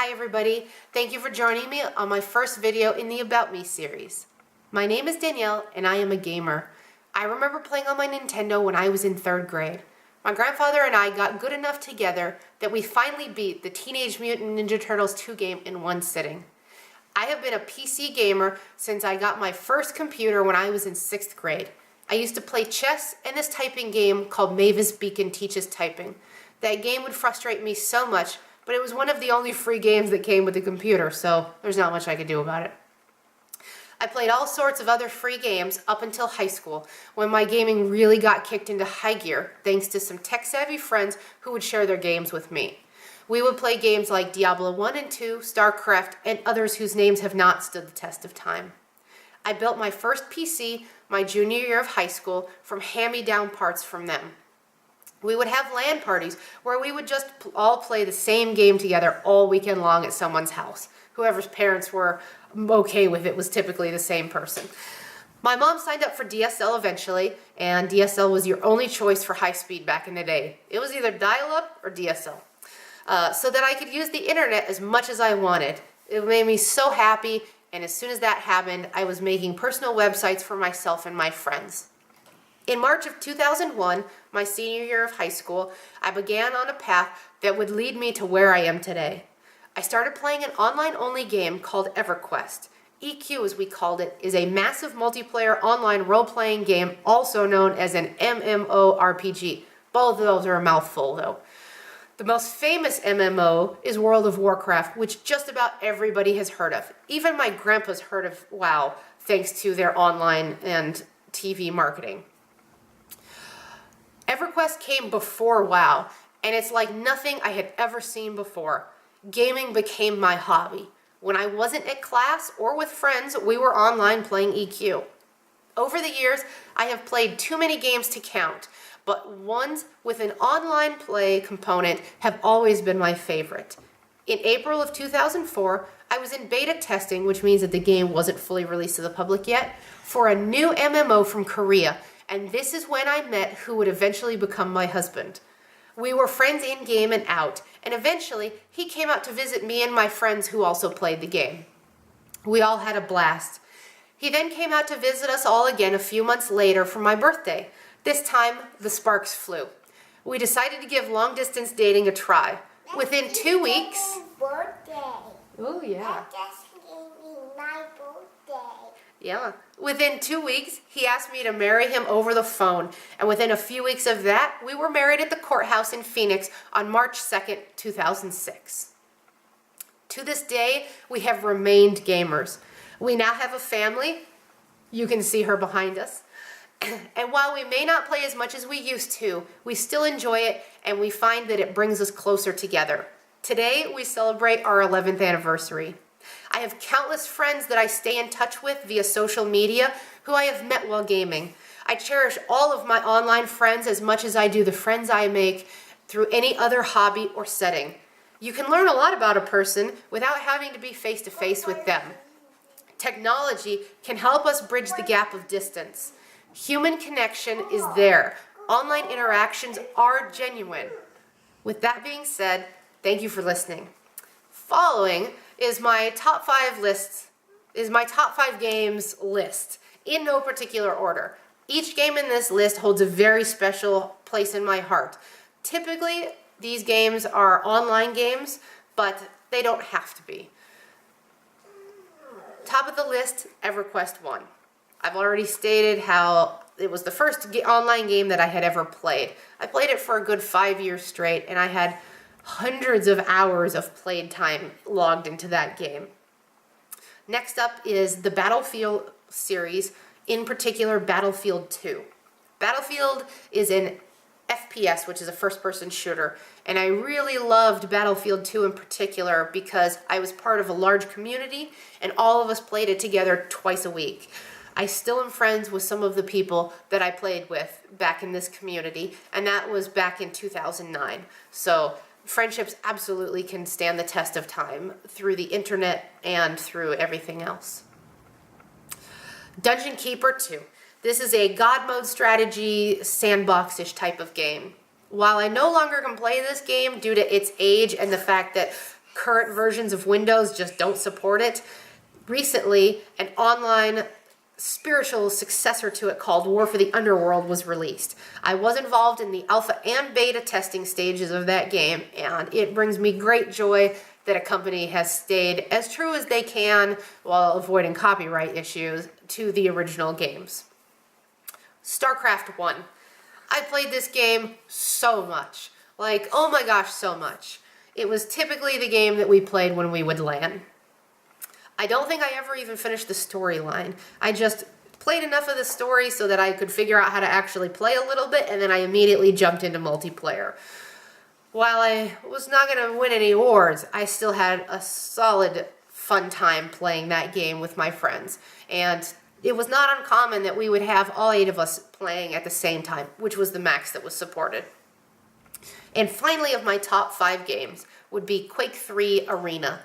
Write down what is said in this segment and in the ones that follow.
Hi everybody, thank you for joining me on my first video in the About Me series. My name is Danielle and I am a gamer. I remember playing on my Nintendo when I was in 3rd grade. My grandfather and I got good enough together that we finally beat the Teenage Mutant Ninja Turtles 2 game in one sitting. I have been a PC gamer since I got my first computer when I was in 6th grade. I used to play chess and this typing game called Mavis Beacon Teaches Typing. That game would frustrate me so much, but it was one of the only free games that came with the computer, so there's not much I could do about it. I played all sorts of other free games up until high school, when my gaming really got kicked into high gear, thanks to some tech-savvy friends who would share their games with me. We would play games like Diablo 1 and 2, StarCraft, and others whose names have not stood the test of time. I built my first PC my junior year of high school from hand-me-down parts from them. We would have LAN parties where we would just all play the same game together all weekend long at someone's house. Whoever's parents were okay with it was typically the same person. My mom signed up for DSL eventually, and DSL was your only choice for high speed back in the day. It was either dial-up or DSL. So that I could use the internet as much as I wanted. It made me so happy, and as soon as that happened, I was making personal websites for myself and my friends. In March of 2001, my senior year of high school, I began on a path that would lead me to where I am today. I started playing an online-only game called EverQuest. EQ, as we called it, is a massive multiplayer online role-playing game, also known as an MMORPG. Both of those are a mouthful, though. The most famous MMO is World of Warcraft, which just about everybody has heard of. Even my grandpa's heard of WoW, thanks to their online and TV marketing. EverQuest came before WoW, and it's like nothing I had ever seen before. Gaming became my hobby. When I wasn't at class or with friends, we were online playing EQ. Over the years, I have played too many games to count, but ones with an online play component have always been my favorite. In April of 2004, I was in beta testing, which means that the game wasn't fully released to the public yet, for a new MMO from Korea. And this is when I met who would eventually become my husband. We were friends in-game and out, and eventually he came out to visit me and my friends who also played the game. We all had a blast. He then came out to visit us all again a few months later for my birthday. This time, the sparks flew. We decided to give long-distance dating a try. Within 2 weeks... Oh, yeah. Yeah. Within 2 weeks, he asked me to marry him over the phone. And within a few weeks of that, we were married at the courthouse in Phoenix on March 2nd, 2006. To this day, we have remained gamers. We now have a family. You can see her behind us. And while we may not play as much as we used to, we still enjoy it and we find that it brings us closer together. Today, we celebrate our 11th anniversary. I have countless friends that I stay in touch with via social media who I have met while gaming. I cherish all of my online friends as much as I do the friends I make through any other hobby or setting. You can learn a lot about a person without having to be face-to-face with them. Technology can help us bridge the gap of distance. Human connection is there. Online interactions are genuine. With that being said, thank you for listening. Following is my top 5 games list, in no particular order. Each game in this list holds a very special place in my heart. Typically, these games are online games, but they don't have to be. Top of the list, EverQuest 1. I've already stated how it was the first online game that I had ever played. I played it for a good 5 years straight, and I had hundreds of hours of played time logged into that game. Next up is the Battlefield series, in particular Battlefield 2. Battlefield is an FPS, which is a first-person shooter, and I really loved Battlefield 2 in particular because I was part of a large community and all of us played it together twice a week. I still am friends with some of the people that I played with back in this community, and that was back in 2009. So friendships absolutely can stand the test of time through the internet and through everything else. Dungeon Keeper 2. This is a God mode strategy, sandbox-ish type of game. While I no longer can play this game due to its age and the fact that current versions of Windows just don't support it. Recently, an online spiritual successor to it called War for the Underworld was released. I was involved in the alpha and beta testing stages of that game, and it brings me great joy that a company has stayed as true as they can while avoiding copyright issues to the original games. StarCraft 1. I played this game so much. Like, oh my gosh, so much. It was typically the game that we played when we would LAN. I don't think I ever even finished the storyline. I just played enough of the story so that I could figure out how to actually play a little bit, and then I immediately jumped into multiplayer. While I was not going to win any awards, I still had a solid fun time playing that game with my friends. And it was not uncommon that we would have all 8 of us playing at the same time, which was the max that was supported. And finally, of my top 5 games would be Quake 3 Arena.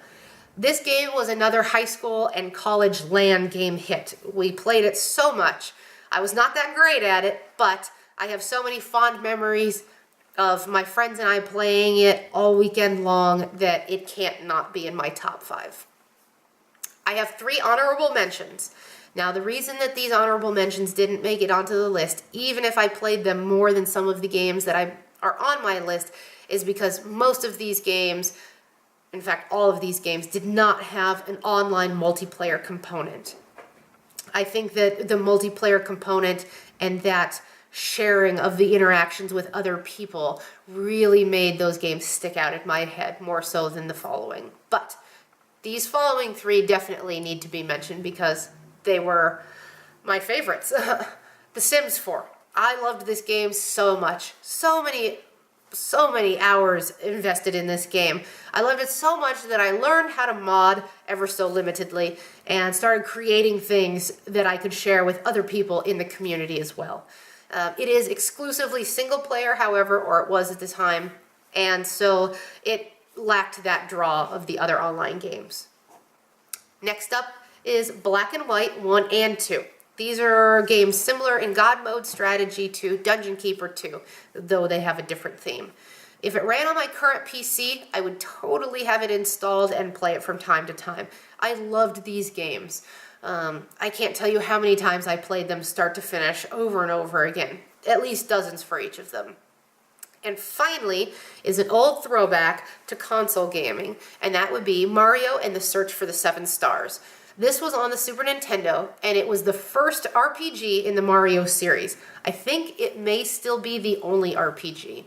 This game was another high school and college LAN game hit. We played it so much. I was not that great at it, but I have so many fond memories of my friends and I playing it all weekend long that it can't not be in my top 5. I have 3 honorable mentions. Now, the reason that these honorable mentions didn't make it onto the list, even if I played them more than some of the games that are on my list, is because most of these games, in fact, all of these games, did not have an online multiplayer component. I think that the multiplayer component and that sharing of the interactions with other people really made those games stick out in my head more so than the following. But these following 3 definitely need to be mentioned because they were my favorites. The Sims 4. I loved this game so much. So many hours invested in this game. I loved it so much that I learned how to mod ever so limitedly and started creating things that I could share with other people in the community as well. It is exclusively single player, however, or it was at the time, and so it lacked that draw of the other online games. Next up is Black and White 1 and 2. These are games similar in God Mode strategy to Dungeon Keeper 2, though they have a different theme. If it ran on my current PC, I would totally have it installed and play it from time to time. I loved these games. I can't tell you how many times I played them start to finish over and over again, at least dozens for each of them. And finally is an old throwback to console gaming, and that would be Mario and the Search for the 7 Stars. This was on the Super Nintendo, and it was the first RPG in the Mario series. I think it may still be the only RPG.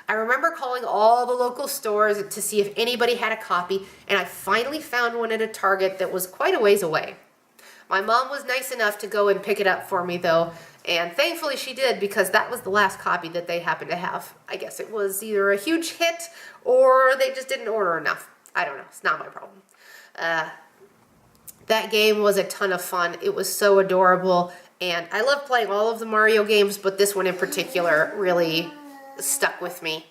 I remember calling all the local stores to see if anybody had a copy, and I finally found one at a Target that was quite a ways away. My mom was nice enough to go and pick it up for me, though, and thankfully she did because that was the last copy that they happened to have. I guess it was either a huge hit or they just didn't order enough. I don't know. It's not my problem. That game was a ton of fun. It was so adorable, and I love playing all of the Mario games, but this one in particular really stuck with me.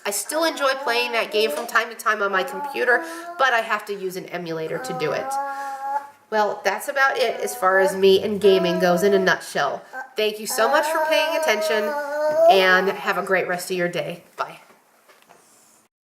I still enjoy playing that game from time to time on my computer, but I have to use an emulator to do it. Well, that's about it as far as me and gaming goes in a nutshell. Thank you so much for paying attention, and have a great rest of your day. Bye.